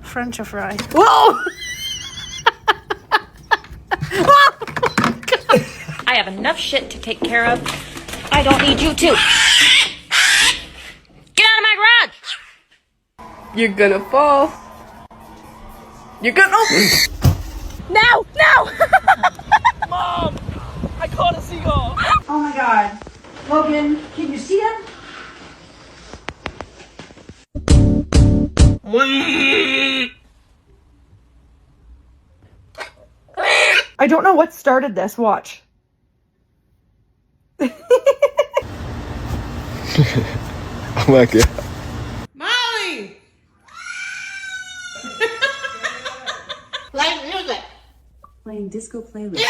French fry. Whoa! I have enough shit to take care of. I don't need you too. Get out of my garage! You're gonna fall. You're gonna. No! No! Mom! I caught a seagull! Oh my God. Logan, can you see him? I don't know what started this. Watch. Oh my God. Molly! Playing disco playlist.